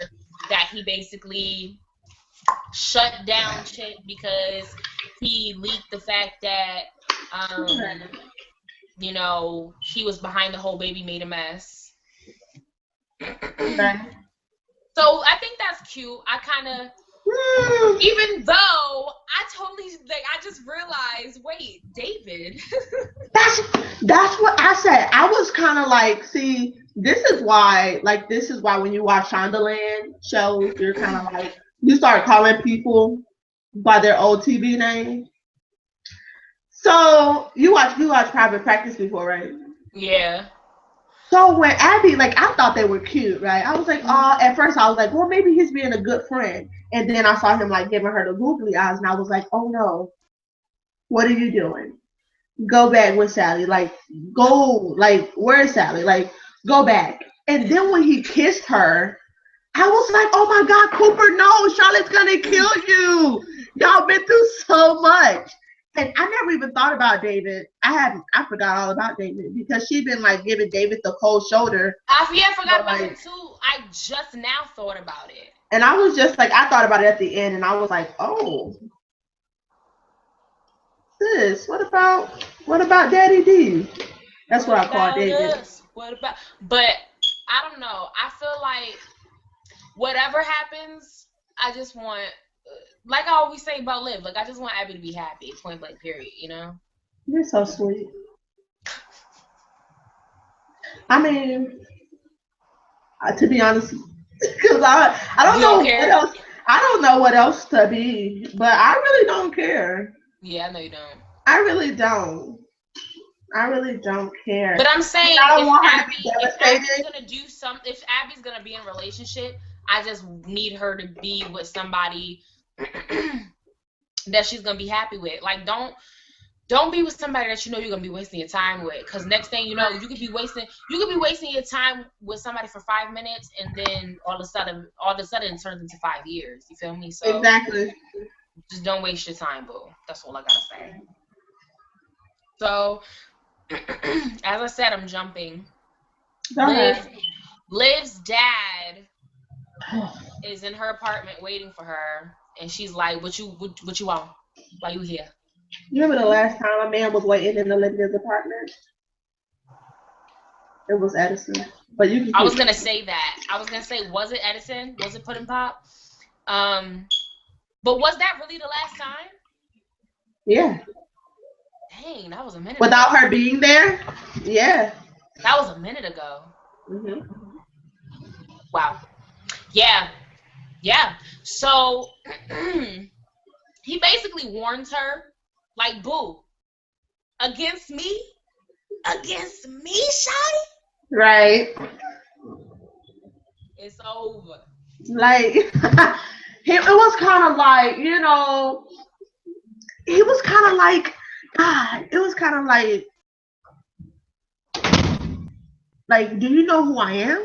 that he basically shut down shit because he leaked the fact that he was behind the whole baby made a mess. Okay. So I think that's cute. I kind of, even though I just realized, wait, David. That's what I said. I was kind of like, see, this is why when you watch Shondaland shows, you're kind of like, you start calling people by their old TV name. So you watch Private Practice before, right? Yeah. So when Abby, I thought they were cute, right? I was like, oh, at first I was like, well, maybe he's being a good friend. And then I saw him giving her the googly eyes, and I was like, oh no, what are you doing? Go back with Sally. Where's Sally? Go back. And then when he kissed her, I was like, oh my God, Cooper, no, Charlotte's gonna kill you. Y'all been through so much. And I never even thought about David. I forgot all about David because she'd been giving David the cold shoulder. I forgot about it too. I just now thought about it. And I was just I thought about it at the end, and I was like, oh, sis, what about Daddy D? That's what I call David. But I don't know. I feel like whatever happens, I just want, like I always say about Liv, I just want Abby to be happy, point blank, period, You're so sweet. I mean, to be honest, because I don't know what else. I don't know what else to be, but I really don't care. Yeah, I know you don't. I really don't. I really don't care. But I'm saying I don't if want her to Abby, be if devastated. Abby's gonna do some, if Abby's gonna be in a relationship, I just need her to be with somebody that she's gonna be happy with. Like, don't be with somebody that you know you're gonna be wasting your time with. Cause next thing you know, you could be wasting your time with somebody for 5 minutes, and then all of a sudden it turns into 5 years. You feel me? So Exactly. just don't waste your time, boo. That's all I gotta say. So, as I said, I'm jumping. Go ahead. Liv's dad is in her apartment waiting for her, and she's like, "What you want? Why you here?" You remember the last time a man was waiting in Olivia's apartment? It was Edison. But you can I was gonna say that. I was gonna say, was it Edison? Was it Puddin' Pop? But was that really the last time? Yeah. Dang, that was a minute Without ago. her being there? Yeah. That was a minute ago. Mhm. Wow. Yeah. So he basically warns her, like, boo, against me, Shawty, Right. it's over. Like it was kind of like, it was kind of like, God, it was kind of like, do you know who I am?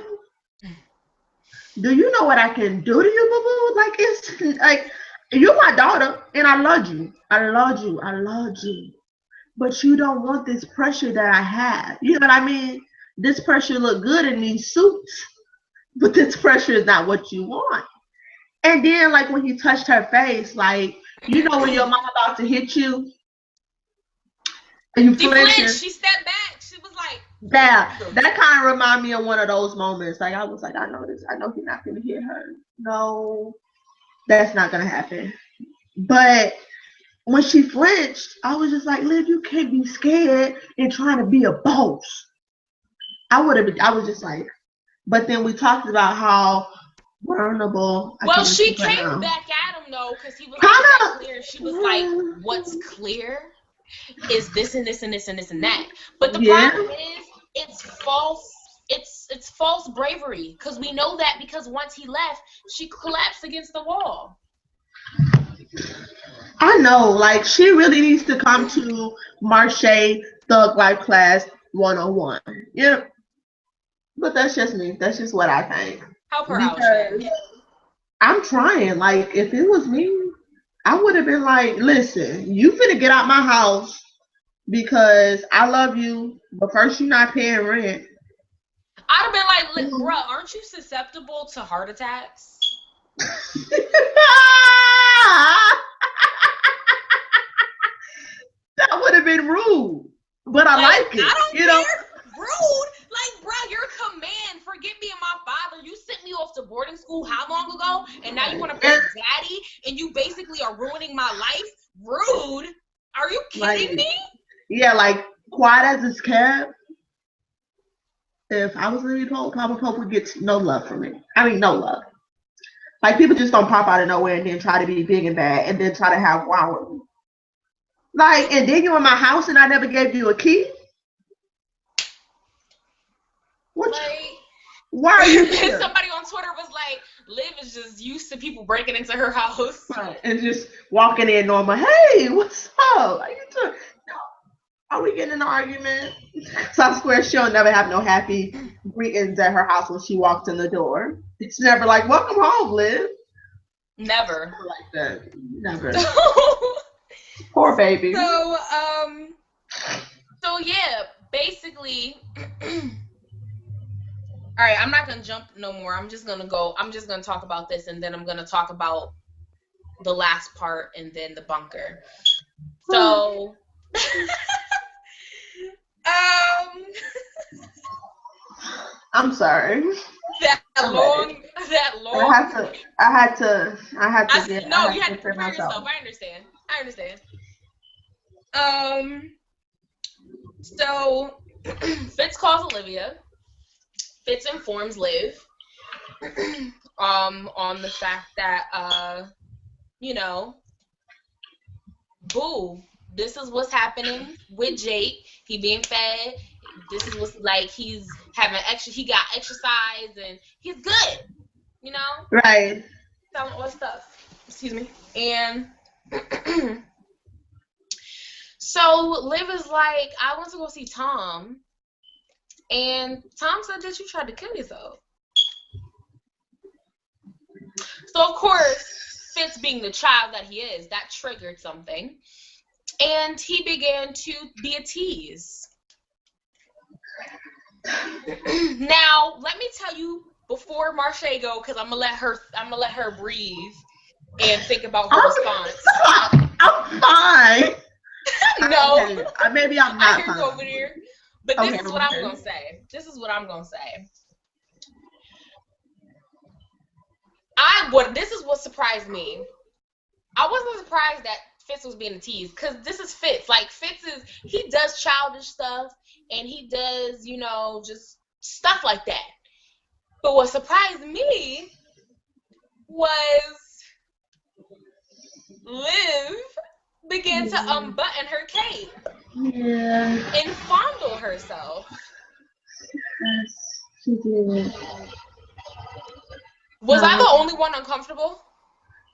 Do you know what I can do to you, boo boo? Like, it's like, you're my daughter, and I love you. I love you. I love you. But you don't want this pressure that I have. You know what I mean? This pressure look good in these suits, but this pressure is not what you want. And then, like, when he touched her face, like, when your mom about to hit you, and you She flinching. flinched. She stepped back. She was like, Yeah, that kind of remind me of one of those moments. Like, I was like, I know this. I know he's not gonna hit her. No, that's not gonna happen. But when she flinched, I was just like, Liv, you can't be scared and trying to be a boss. I would have. I was just like, but then we talked about how vulnerable. well, she came back at him though, because he was like, is that clear? She was like, what's clear is this and this and this and this and that. But the problem is, it's false. It's false bravery, because we know that, because once he left, she collapsed against the wall. I know, like, she really needs to come to Marshé Thug Life Class 101. Yeah, but that's just me. That's just what I think. Help her out, Because Shay. I'm trying. Like, if it was me, I would have been like, listen, you finna get out my house because I love you, but first you're not paying rent. I'd have been like, bruh, aren't you susceptible to heart attacks? That would have been rude. But I like it. I don't care. Rude? Like, bruh, your command. Forget me and my father. You sent me off to boarding school how long ago? And now you want to play daddy? And you basically are ruining my life? Rude? Are you kidding me? Yeah, like, quiet as it's kept. If I was Lily Pope, Papa Pope would get no love from me. I mean, no love. Like, people just don't pop out of nowhere and then try to be big and bad and then try to have one with me. Like, and then you're in my house and I never gave you a key? Why are you here? Somebody on Twitter was like, Liv is just used to people breaking into her house. Right. And just walking in normal, hey, what's up? How you doing? No. Are we getting in an argument? So I swear she'll never have no happy greetings at her house when she walks in the door. It's never like, welcome home, Liv. Never. Like that. Never. Poor baby. So yeah, basically, all right, I'm not gonna jump no more. I'm just gonna talk about this, and then I'm gonna talk about the last part, and then the bunker. So, I'm sorry. That long. I had to get. No, you had to prepare yourself. I understand. So Fitz calls Olivia. Fitz informs Liv on the fact that boo, this is what's happening with Jake. He being fed. This is what's like, he's having he got exercise and he's good, you know? Right. Telling all stuff. Excuse me. And so Liv is like, I want to go see Tom. And Tom said that you tried to kill yourself. So, of course, Fitz being the child that he is, that triggered something. And he began to be a tease. Now, let me tell you, before Marshé go, because I'm gonna let her breathe and think about her response. I'm fine. No. Maybe I'm not. I hear you over there. But this is what I'm gonna say. This is what I'm gonna say. This is what surprised me. I wasn't surprised that Fitz was being a tease, because this is Fitz. Like, he does childish stuff, and he does, you know, just stuff like that. But what surprised me was Liv began to unbutton her cape. Yeah. And fondle herself. Yes, she did. Was I the only one uncomfortable?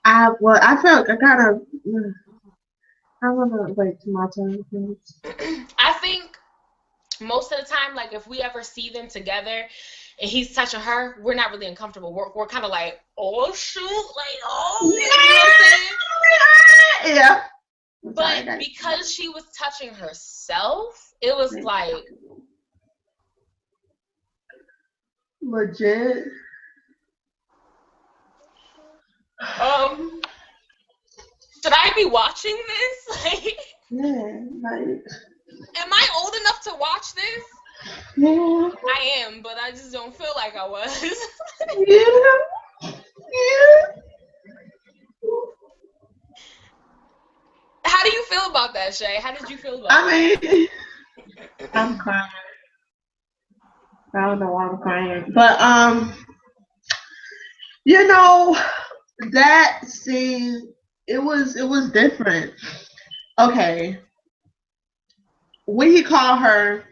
I felt I kind of. I want to wait till my turn, please. I think most of the time, like, if we ever see them together and he's touching her, we're not really uncomfortable. We're kind of like, oh shoot, like, oh, you know what I'm saying? Yeah. But because she was touching herself, it was like legit. Should I be watching this? Like, yeah, like. Am I old enough to watch this? Yeah. I am, but I just don't feel like I was. Yeah. Yeah. How do you feel about that, Shay? How did you feel about that? I'm crying. I don't know why I'm crying. But you know, that scene, it was different. Okay. When he called her,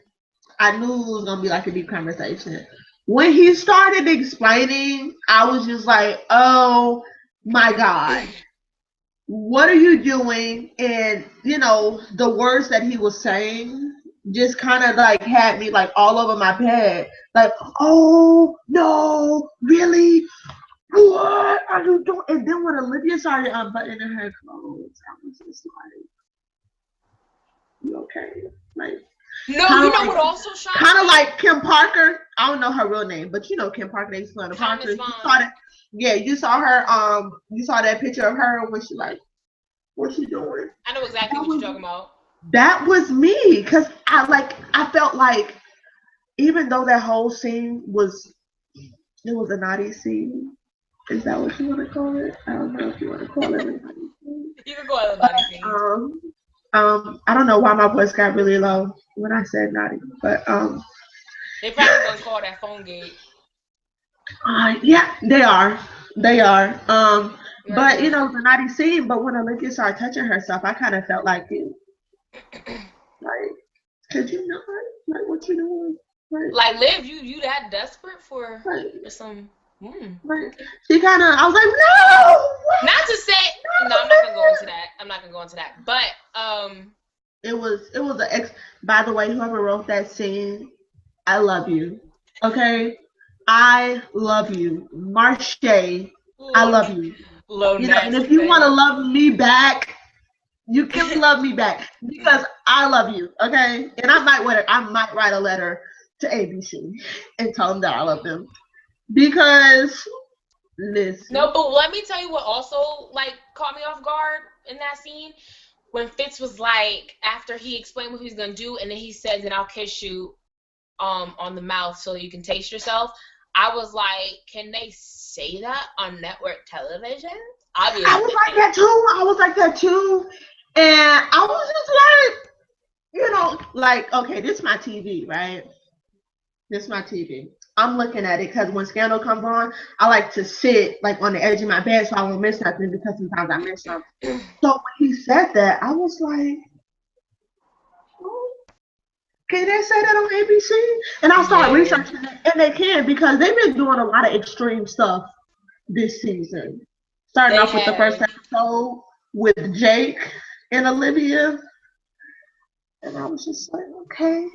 I knew it was gonna be like a deep conversation. When he started explaining, I was just like, oh my God. What are you doing? And, you know, the words that he was saying just kind of like had me like all over my bed. Like, oh, no, really? What are you doing? And then when Olivia started unbuttoning her clothes, I was just like, you okay? Like, no, you know what also shocked me? Kind of like Kim Parker. I don't know her real name, but you know Kim Parker. They used to Parker. You saw her. You saw that picture of her when she like, what's she doing? I know exactly what you're talking about. That was me, because I felt like, even though that whole scene was a naughty scene. Is that what you want to call it? I don't know if you want to call it a naughty scene. You can call it a naughty scene. I don't know why my voice got really low when I said naughty, but they probably gonna call that phone gate. Yeah, they are. But you know, the naughty scene. But when Olivia started touching herself, I kind of felt like it. Like, could you not? Like, what you doing? Like, Liv, you that desperate for some? Like, she kind of. I was like, no. Not to say. No, I'm not gonna go into that. But it was an ex. By the way, whoever wrote that scene, I love you. Okay, I love you, Marshé. I love you. You know, and if you want to love me back, you can love me back, because I love you. Okay, and I might write a letter to ABC and tell them that I love them, because listen. No, but let me tell you what also like caught me off guard in that scene. When Fitz was like, after he explained what he was gonna do, and then he said, "Then I'll kiss you on the mouth so you can taste yourself." I was like, can they say that on network television? Obviously. I was like that too. And I was just like, you know, like, okay, this is my TV, right? This is my TV. I'm looking at it because when Scandal comes on, I like to sit like on the edge of my bed so I won't miss nothing, because sometimes I miss something. So when he said that, I was like, Can they say that on ABC? And I started Yeah, researching it, and they can because they've been doing a lot of extreme stuff this season. Starting they off with the first have. episode with Jake and Olivia, and I was just like, okay.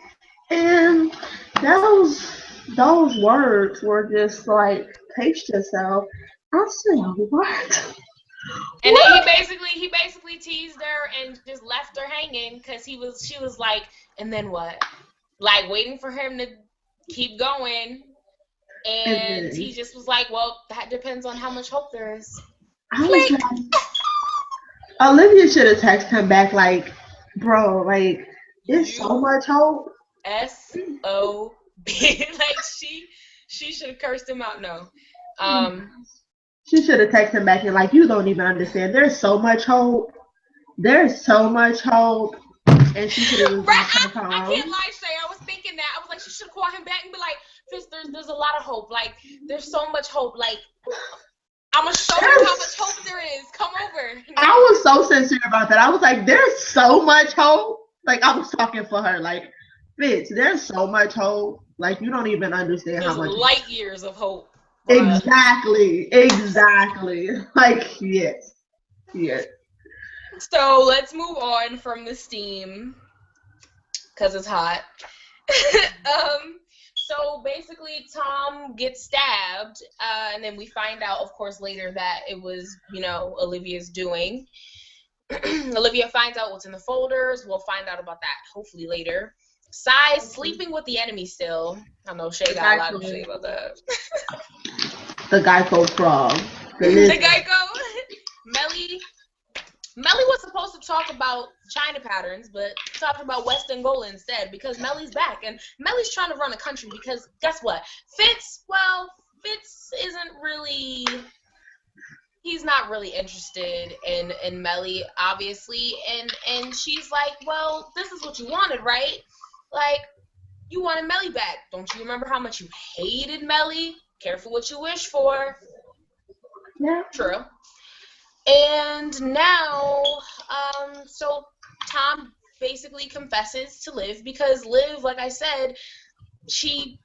And those words were just like, pace yourself. I said, what? And then What? he basically teased her and just left her hanging because she was like, and then what? Like waiting for him to keep going, And and he then just was like, well, that depends on how much hope there is. I was Click. like, Olivia should have texted him back like, bro, like, there's so You much hope. SOB. Like she should have cursed him out. No. Um She should have texted him back and like, you don't even understand. There's so much hope. There's so much hope. And she should have just right, dropped her I can't phone. lie, Shay. I was thinking that. I was like, she should call him back and be like, Fitz, there's a lot of hope. Like, there's so much hope. Like, I'm gonna show you how much hope there is. Come over. I No. was so sincere about that. I was like, there's so much hope. Like, I was talking for her. Like, Fitz, there's so much hope. Like, you don't even understand how There's much. light years of hope, bruh. Exactly. Exactly. Like, yes. Yes. So let's move on from the steam because it's hot. So basically, Tom gets stabbed, and then we find out, of course, later that it was, Olivia's doing. Olivia finds out what's in the folders. We'll find out about that hopefully later. Sai's sleeping with the enemy still. I know Shay got a lot to say about that. The Geico frog. The The lizard. Geico. Melly was supposed to talk about China patterns, but talked about West Angola instead because Melly's back. And Melly's trying to run a country because guess what? Fitz isn't really, he's not really interested in Melly, obviously. And she's like, well, this is what you wanted, right? Like, you wanted Melly back. Don't you remember how much you hated Melly? Careful what you wish for. Yeah. True. And now, so Tom basically confesses to Liv because Liv, like I said, she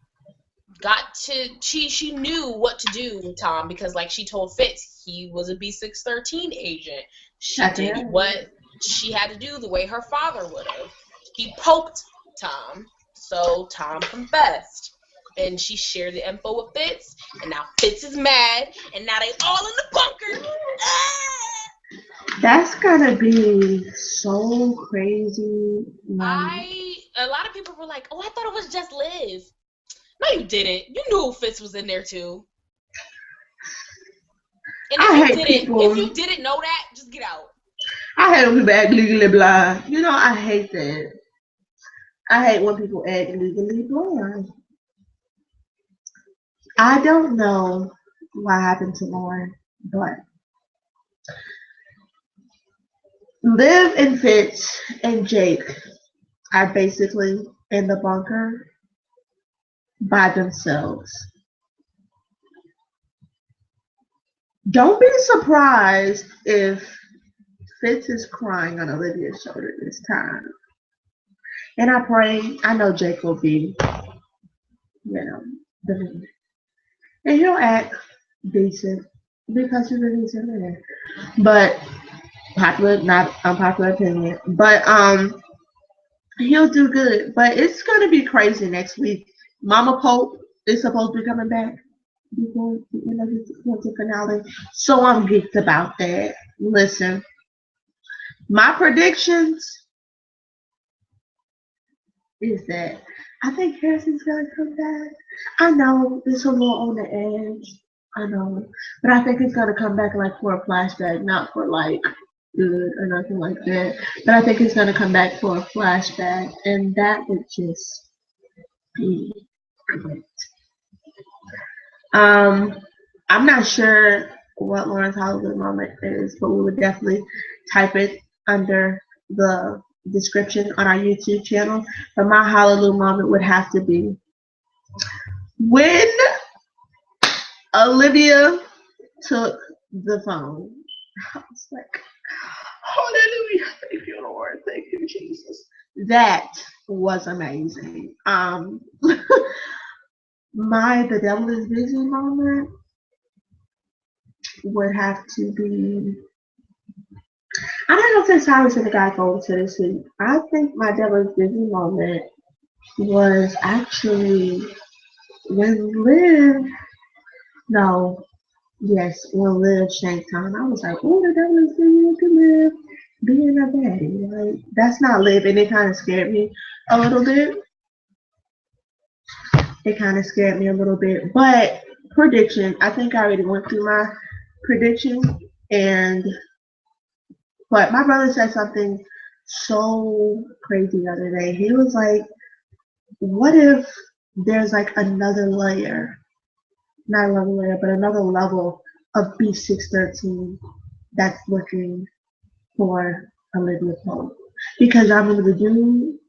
knew what to do with Tom because, like she told Fitz, he was a B613 agent. She did what she had to do the way her father would have. She poked Tom, so Tom confessed. And she shared the info with Fitz, and now Fitz is mad, and now they all in the bunker. That's gonna be so crazy. A lot of people were like, oh, I thought it was just Liv. No, you didn't. You knew Fitz was in there too. And if you didn't know that, just get out. I hate when people act legally blind. You know, I hate that. I hate when people act legally blind. I don't know what happened to Lauryn, but Liv and Fitz and Jake are basically in the bunker by themselves. Don't be surprised if Fitz is crying on Olivia's shoulder this time. And I know Jake will be, the and he'll act decent because he's a decent man. But not unpopular opinion. But he'll do good. But it's gonna be crazy next week. Mama Pope is supposed to be coming back before the end of the winter finale. So I'm geeked about that. Listen, my predictions is that I think Harrison's gonna come back. I know it's a little on the edge. I know. But I think he's gonna come back like for a flashback, not for like good or nothing like that. But I think he's gonna come back for a flashback and that would just be great. I'm not sure what Lauryn's Hollywood moment is, but we would definitely type it under the description on our YouTube channel. But my Hallelujah moment would have to be when Olivia took the phone. I was like, hallelujah, thank you, Lord, thank you, Jesus. That was amazing. My the devil is busy moment would have to be. I don't know if it's Cyrus and the guy going to this week. I think my devil is busy moment was actually when Liv. No, yes, when Liv shanked on. I was like, oh, the devil is busy to Liv being a baddie. Like that's not Liv, and it kind of scared me a little bit. It kind of scared me a little bit. But prediction, I think I already went through my prediction, and but my brother said something so crazy the other day. He was like, "What if there's like another layer, not another layer, but another level of B613 that's looking for Olivia Pope?" Because I remember the dude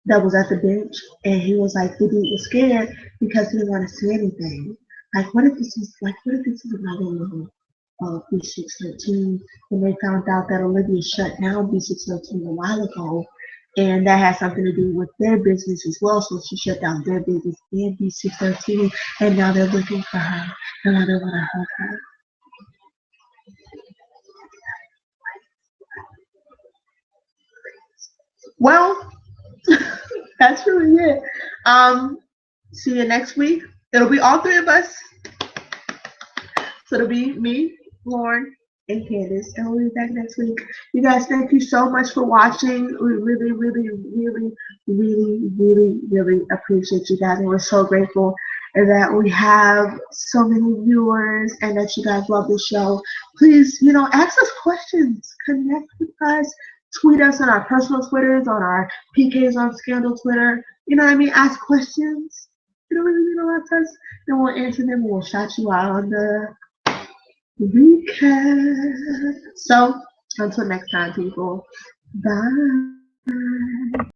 that was at the bench, and he was like, the dude was scared because he didn't want to say anything. Like, what if this is another level of B613? And they found out that Olivia shut down B613 a while ago, and that has something to do with their business as well. So she shut down their business and B613, and now they're looking for her, and now they want to hug her. Well, that's really it. See you next week. It'll be all three of us. So it'll be me, Lauren, and Candice, and we'll be back next week. You guys, thank you so much for watching. We really, really, really, really, really, really appreciate you guys, and we're so grateful that we have so many viewers and that you guys love the show. Please, ask us questions, connect with us, tweet us on our personal Twitters, on our PKs on Scandal Twitter. You know what I mean? Ask questions. You know what I mean about us, and we'll answer them. We'll shout you out on the recap. So, until next time, people. Bye.